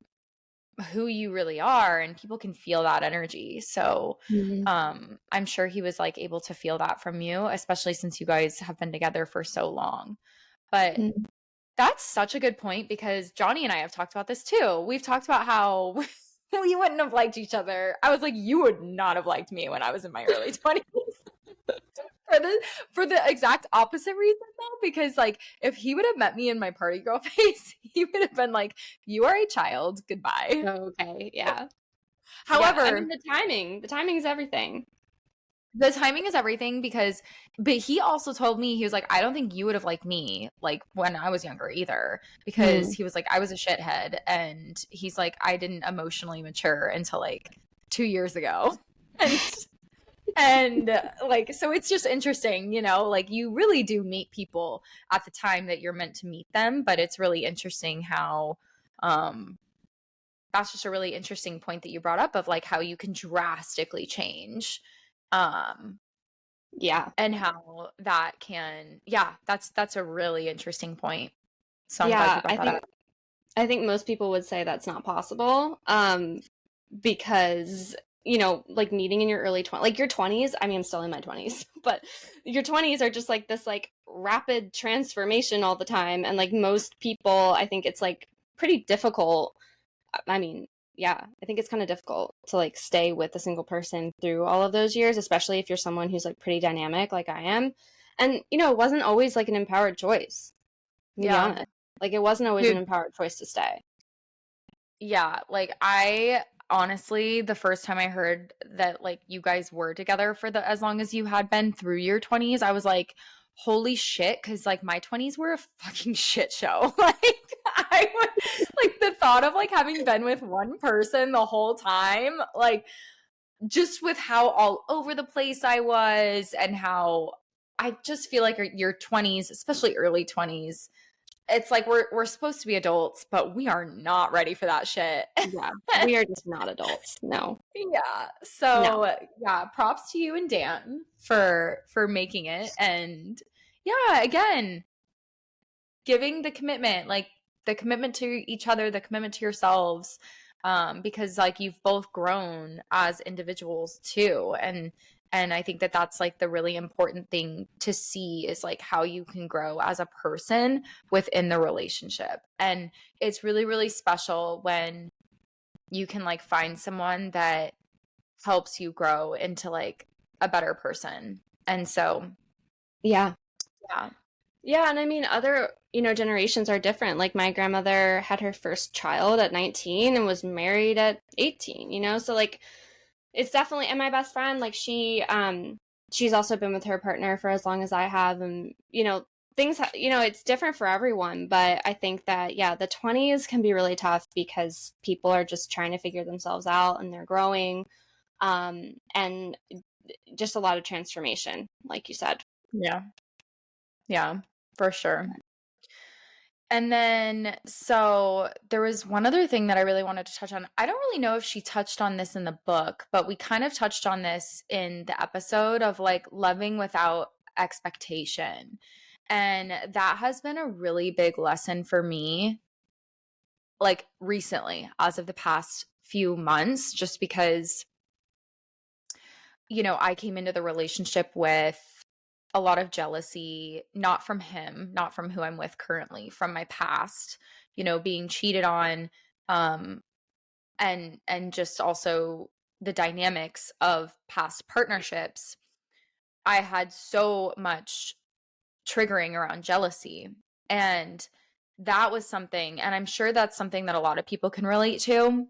who you really are, and people can feel that energy. So Mm. I'm sure he was like able to feel that from you, especially since you guys have been together for so long. But Mm. that's such a good point because Johnny and I have talked about this too. We've talked about how we wouldn't have liked each other. I was like, you would not have liked me when I was in my early 20s. For the exact opposite reason though, because like if he would have met me in my party girl phase, he would have been like, you are a child, goodbye. Okay, yeah. Yeah, I mean However, the timing is everything. the timing is everything but he also told me, he was like, I don't think you would have liked me like when I was younger either, because Mm. he was like, I was a shithead, and he's like, I didn't emotionally mature until like 2 years ago. And like, so it's just interesting, like you really do meet people at the time that you're meant to meet them, but it's really interesting how um that's just a really interesting point that you brought up of like how you can drastically change, um Yeah. and how that can, yeah, that's a really interesting point. So I'm glad you Yeah, brought that up. I think most people would say that's not possible. Because like meeting in your early 20s, like your 20s, I mean, I'm still in my 20s, but your 20s are just like this like rapid transformation all the time, and like most people, I think it's like pretty difficult. I mean, yeah, I think it's kind of difficult to like stay with a single person through all of those years, especially if you're someone who's like pretty dynamic like I am. And, you know, it wasn't always like an empowered choice, to be Yeah. honest. Like, it wasn't always an Dude, empowered choice to stay. yeah, like I honestly, the first time I heard that like you guys were together for the as long as you had been through your 20s, I was like, holy shit, because like my 20s were a fucking shit show. Like I would like the thought of like having been with one person the whole time, like just with how all over the place I was and how I just feel like your 20s, especially early 20s, it's like we're supposed to be adults, but we are not ready for that shit. Yeah. We are just not adults. No. Yeah. No. So, yeah, props to you and Dan for making it. And yeah, again, giving the commitment, like the commitment to each other, the commitment to yourselves, because like you've both grown as individuals too. And I think that that's like the really important thing to see is like how you can grow as a person within the relationship. And it's really, really special when you can like find someone that helps you grow into like a better person. And so, Yeah. yeah. Yeah, and I mean, other, you know, generations are different. Like my grandmother had her first child at 19 and was married at 18, you know? So like it's definitely, and my best friend, like she's also been with her partner for as long as I have, and you know, you know, it's different for everyone, but I think that yeah, the 20s can be really tough because people are just trying to figure themselves out and they're growing, and just a lot of transformation, like you said. Yeah. Yeah, for sure. And then, so there was one other thing that I really wanted to touch on. I don't really know if she touched on this in the book, but we kind of touched on this in the episode of like loving without expectation. And that has been a really big lesson for me, like recently, as of the past few months, just because, you know, I came into the relationship with a lot of jealousy, not from him, not from who I'm with currently, from my past, you know, being cheated on, um, and just also the dynamics of past partnerships. I had so much triggering around jealousy. And that was something, and I'm sure that's something that a lot of people can relate to,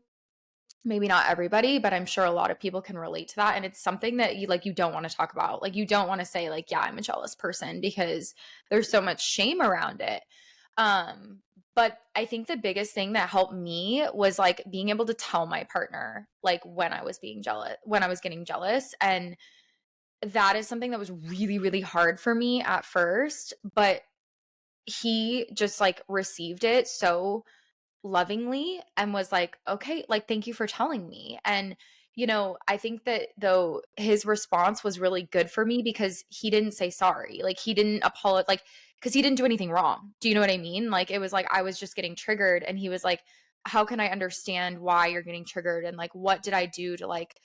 maybe not everybody, but I'm sure a lot of people can relate to that. And it's something that you don't want to talk about. Like you don't want to say like, yeah, I'm a jealous person because there's so much shame around it. Um, but I think the biggest thing that helped me was like being able to tell my partner like when I was being jealous, when I was getting jealous. And that is something that was really, really hard for me at first, but he just like received it so lovingly and was like, okay, like, thank you for telling me. And, you know, I think that though his response was really good for me because he didn't say sorry. Like, he didn't apologize, like, because he didn't do anything wrong. Do you know what I mean? Like, it was like I was just getting triggered, and he was like, how can I understand why you're getting triggered? And like, what did I do to like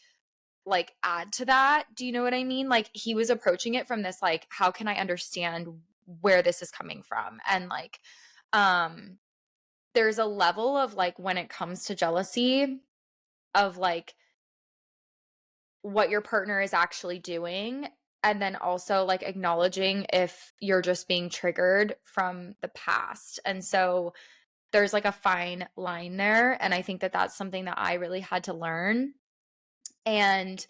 add to that? Do you know what I mean? Like, he was approaching it from this, like, how can I understand where this is coming from? And like, um, there's a level of like when it comes to jealousy of like what your partner is actually doing, and then also like acknowledging if you're just being triggered from the past. And so there's like a fine line there, and I think that that's something that I really had to learn. And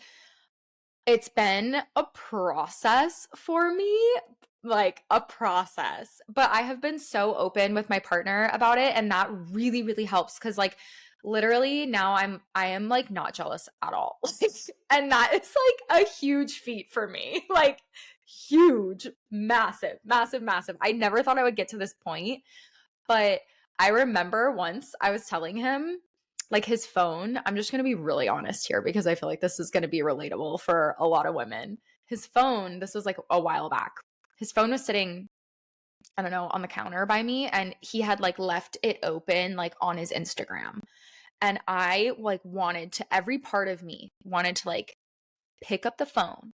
it's been a process for me, like a process. But I have been so open with my partner about it, and that really, really helps because like literally now I am like not jealous at all. Like, and that is like a huge feat for me. Like huge, massive, massive, massive. I never thought I would get to this point, but I remember once I was telling him, like his phone, I'm just going to be really honest here because I feel like this is going to be relatable for a lot of women. His phone, this was like a while back. His phone was sitting, I don't know, on the counter by me, and he had like left it open like on his Instagram. And I like wanted to, every part of me wanted to like pick up the phone,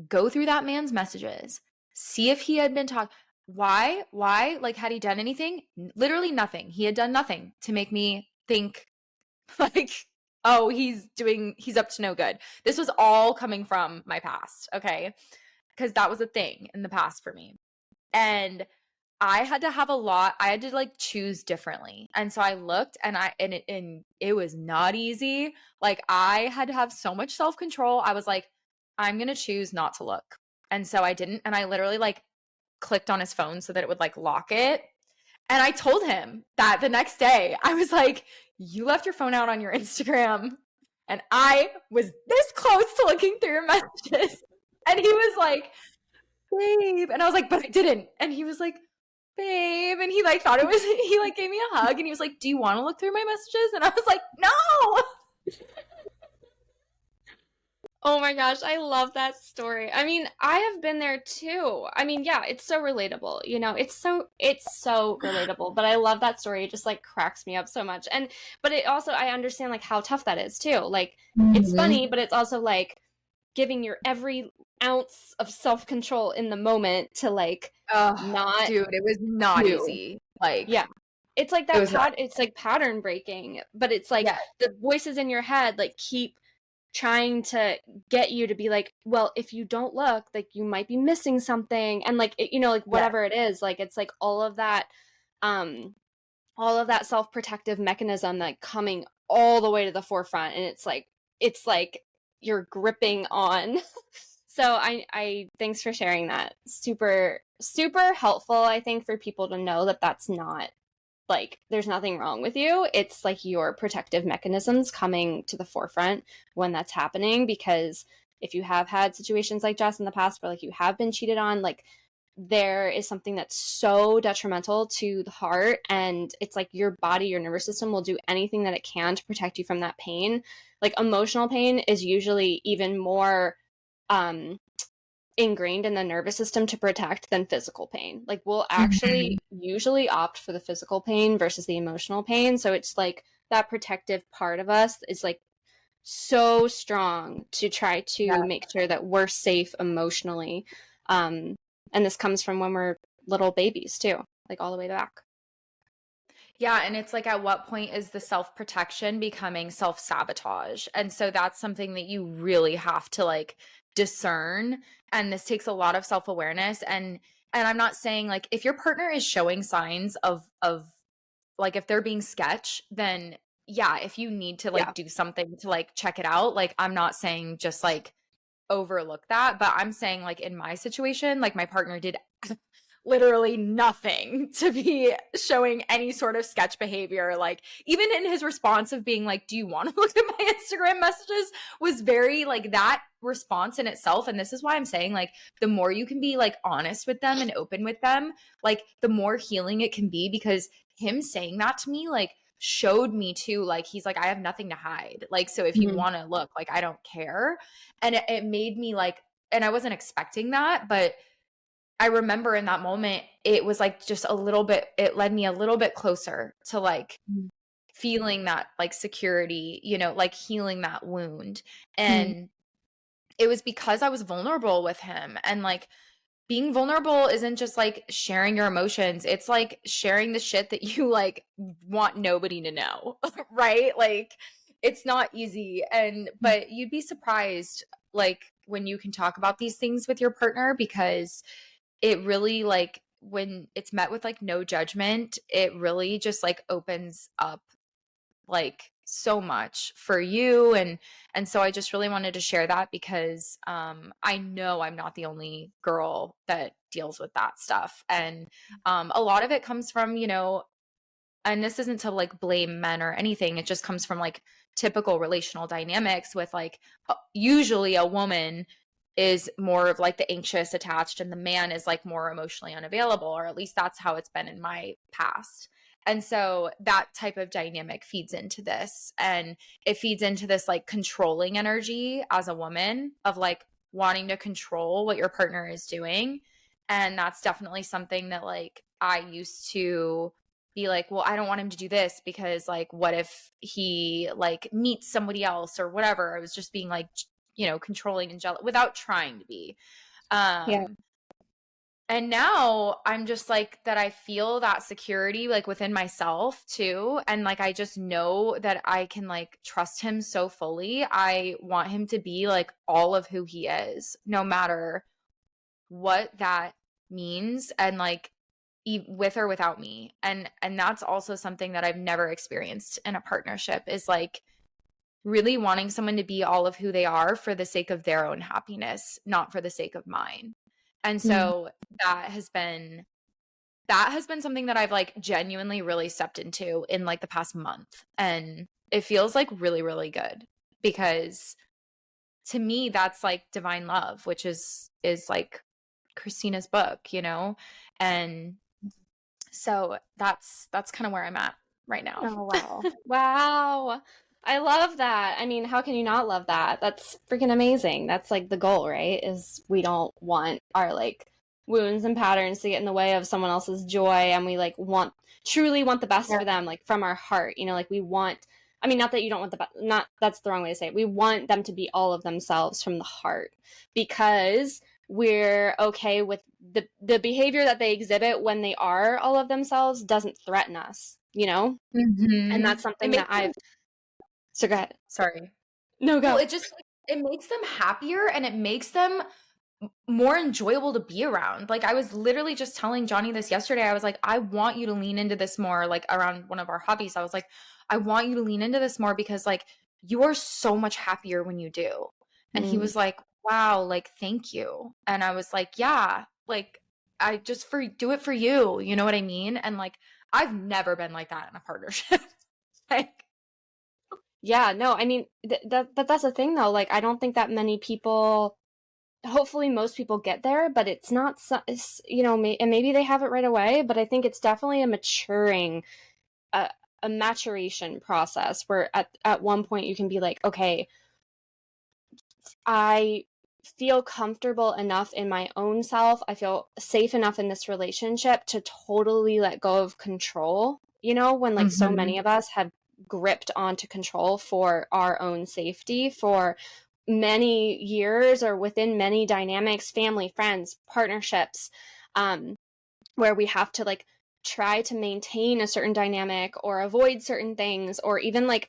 go through that man's messages, see if he had been talking. Why? Why? Like, had he done anything? Literally nothing. He had done nothing to make me think, like, oh, he's up to no good. This was all coming from my past. Okay. because that was a thing in the past for me. And I had to have I had to like choose differently. And so I looked and it was not easy. Like I had to have so much self-control. I was like, I'm going to choose not to look. And so I didn't. And I literally like clicked on his phone so that it would like lock it. And I told him that the next day. I was like, you left your phone out on your Instagram and I was this close to looking through your messages. And he was like, babe. And I was like, but I didn't. And he was like, babe. And he like thought it was, he like gave me a hug and he was like, do you want to look through my messages? And I was like, no. Oh my gosh, I love that story. I mean, I have been there too. I mean, yeah, it's so relatable. You know, it's so relatable, but I love that story. It just like cracks me up so much. And but it also I understand like how tough that is too. Like it's funny, but it's also like giving your every ounce of self-control in the moment to like not Dude, it was not do. easy. Like, Yeah. It's like it was not. it's like pattern breaking, but it's like Yeah. the voices in your head like keep trying to get you to be like, well, if you don't look, like you might be missing something, and like it, you know, like whatever it is, like it's like um all of that self-protective mechanism like coming all the way to the forefront, and it's like you're gripping on. So I thanks for sharing that. Super super helpful, I think, for people to know that that's not like there's nothing wrong with you. It's like your protective mechanisms coming to the forefront when that's happening. Because if you have had situations like Jess in the past where like you have been cheated on, like there is something that's so detrimental to the heart, and it's like your body, your nervous system will do anything that it can to protect you from that pain. Like emotional pain is usually even more um ingrained in the nervous system to protect than physical pain. Like we'll actually usually opt for the physical pain versus the emotional pain. So it's like that protective part of us is like so strong to try Yeah. to make sure that we're safe emotionally. And this comes from when we're little babies too, like all the way back. Yeah, and it's like at what point is the self-protection becoming self-sabotage? And so that's something that you really have to like discern, and this takes a lot of self-awareness. And I'm not saying like if your partner is showing signs of like if they're being sketch, then yeah, if you need to Yeah. like do something to like check it out, like I'm not saying just like overlook that, but I'm saying like in my situation, like my partner did literally nothing to be showing any sort of sketch behavior. Like even in his response of being like, do you want to look at my Instagram messages, was very like that response in itself. And this is why I'm saying like the more you can be like honest with them and open with them, like the more healing it can be. Because him saying that to me like showed me too, like he's like, I have nothing to hide, like so if you want to look, like I don't care. And it made me like, and I wasn't expecting that, but I remember in that moment, it was like just a little bit, it led me a little bit closer to like feeling that like security, you know, like healing that wound. And it was because I was vulnerable with him. And like being vulnerable isn't just like sharing your emotions, it's like sharing the shit that you like want nobody to know, right? Like it's not easy. And but you'd be surprised like when you can talk about these things with your partner, because it really like when it's met with like no judgment, it really just like opens up like so much for you. And so I just really wanted to share that because I know I'm not the only girl that deals with that stuff. And a lot of it comes from, you know, and this isn't to like blame men or anything, it just comes from like typical relational dynamics with like usually a woman is more of like the anxious attached and the man is like more emotionally unavailable, or at least that's how it's been in my past. And so that type of dynamic feeds into this, and it feeds into this like controlling energy as a woman of like wanting to control what your partner is doing. And that's definitely something that like I used to be like, well, I don't want him to do this because like what if he like meets somebody else or whatever. I was just being like, you know, controlling and jealous without trying to be. Yeah. And now I'm just like that I feel that security like within myself too, and like I just know that I can like trust him so fully. I want him to be like all of who he is, no matter what that means, and like with or without me. And that's also something that I've never experienced in a partnership, is like really wanting someone to be all of who they are for the sake of their own happiness, not for the sake of mine. And Mm. so that has been something that I've like genuinely really stepped into in like the past month. And it feels like really, really good, because to me that's like divine love, which is like Christina's book, you know? And so that's kind of where I'm at right now. Oh, wow. Wow. I love that. I mean, how can you not love that? That's freaking amazing. That's like the goal, right? Is we don't want our like wounds and patterns to get in the way of someone else's joy, and we like truly want the best Yeah. for them, like from our heart. You know, like we want, I mean, not that you don't want the best, not that's the wrong way to say it. We want them to be all of themselves from the heart, because we're okay with the behavior that they exhibit when they are all of themselves doesn't threaten us, you know? And Mm-hmm. that's It something that makes them, I've, so go ahead. sorry. No, Well, go. it makes them happier, and it makes them more enjoyable to be around. Like I was literally just telling Johnny this yesterday. I was like, I want you to lean into this more, like around one of our hobbies. I was like, I want you to lean into this more, because like you are so much happier when you do. And he Mm. was like, wow, like thank you. And I was like, yeah, like I just do it for you. You know what I mean? And like I've never been like that in a partnership. Like, Yeah, no, I mean, but that's the thing though. Like, I don't think that many people, hopefully most people get there, but it's not, it's, you know, and maybe they have it right away, but I think it's definitely a a, a maturation process where at one point you can be like, okay, I feel comfortable enough in my own self. I feel safe enough in this relationship to totally let go of control. You know, when like so mm-hmm. many of us have gripped onto control for our own safety for many years or within many dynamics, family, friends, partnerships, um, where we have to like try to maintain a certain dynamic or avoid certain things or even like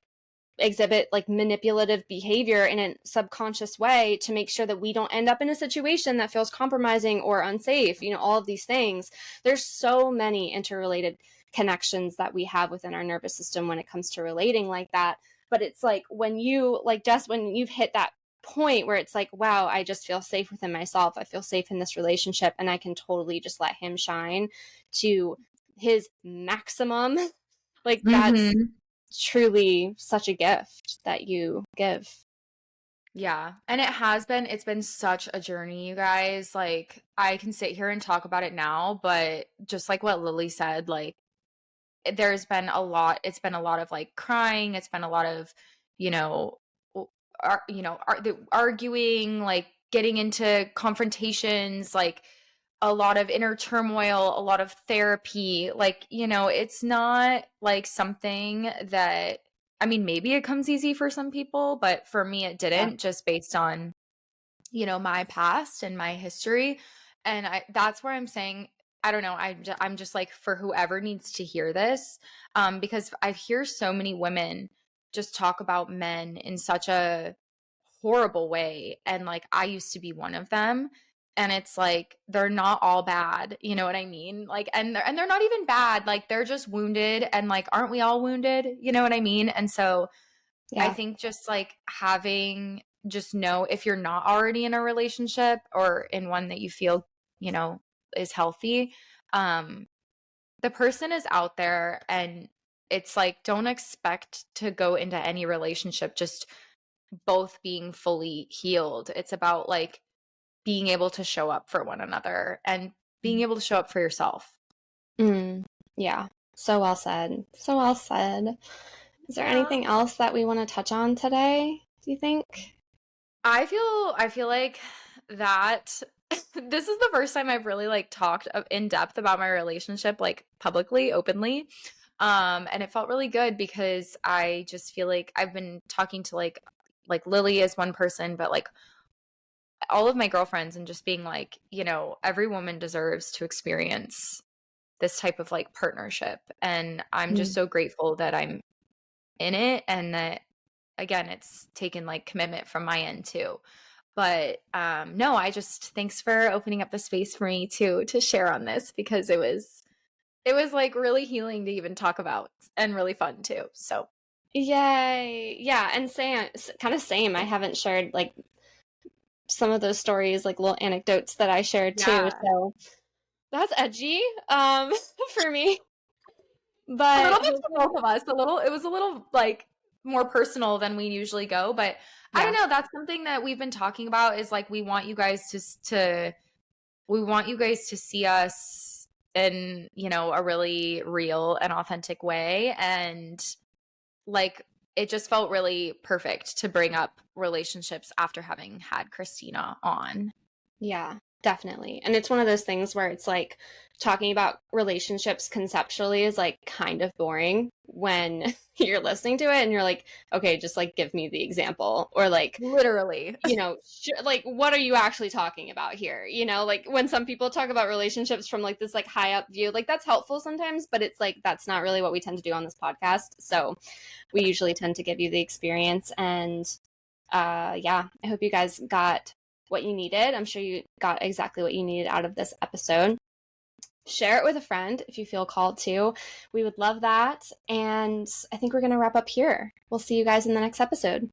exhibit like manipulative behavior in a subconscious way to make sure that we don't end up in a situation that feels compromising or unsafe, you know, all of these things. There's so many interrelated connections that we have within our nervous system when it comes to relating like that. But it's like when you, like Jess, when you've hit that point where it's like, wow, I just feel safe within myself, I feel safe in this relationship, and I can totally just let him shine to his maximum. Like that's Mm-hmm. truly such a gift that you give. Yeah. And it's been such a journey, you guys. Like, I can sit here and talk about it now, but just like what Lily said, like, there's been a lot, it's been a lot of like crying. It's been a lot of, you know, arguing, like getting into confrontations, like a lot of inner turmoil, a lot of therapy. Like, it's not like something that, I mean, maybe it comes easy for some people, but for me, it Yeah. didn't, just based on, my past and my history. And that's where I'm saying, I don't know, I'm just like, for whoever needs to hear this, because I hear so many women just talk about men in such a horrible way. And like, I used to be one of them. And it's like, they're not all bad. You know what I mean? Like, and they're not even bad. Like, they're just wounded. And like, aren't we all wounded? You know what I mean? And so I Yeah. think just like just know, if you're not already in a relationship or in one that you feel, you know, is healthy, um, the person is out there, and it's like, don't expect to go into any relationship just both being fully healed. It's about like being able to show up for one another and being able to show up for yourself. Mm, yeah. So well said. So well said. Is there Yeah. anything else that we want to touch on today, do you think? I feel like that this is the first time I've really like talked in depth about my relationship, like publicly, openly. And it felt really good, because I just feel like I've been talking to like Lily as one person, but like all of my girlfriends, and just being like, every woman deserves to experience this type of like partnership. And I'm just Mm. so grateful that I'm in it, and that, again, it's taken like commitment from my end too. But no, I just thanks for opening up the space for me to share on this, because it was like really healing to even talk about, and really fun too. So Yay. Yeah, and same, kind of same. I haven't shared like some of those stories, like little anecdotes that I shared too. yeah, So that's edgy for me. a But little bit for both of us. It was a little like more personal than we usually go, but I don't yeah. know. That's something that we've been talking about, is like we want you guys to see us in, a really real and authentic way. And like, it just felt really perfect to bring up relationships after having had Christina on. Yeah, definitely. And it's one of those things where it's like talking about relationships conceptually is like kind of boring when you're listening to it and you're like, okay, just like give me the example, or like, Literally. like what are you actually talking about here? Like when some people talk about relationships from like this like high up view, like that's helpful sometimes, but it's like that's not really what we tend to do on this podcast. So we usually tend to give you the experience. And yeah, I hope you guys got what you needed. I'm sure you got exactly what you needed out of this episode. Share it with a friend if you feel called to. We would love that. And I think we're going to wrap up here. We'll see you guys in the next episode.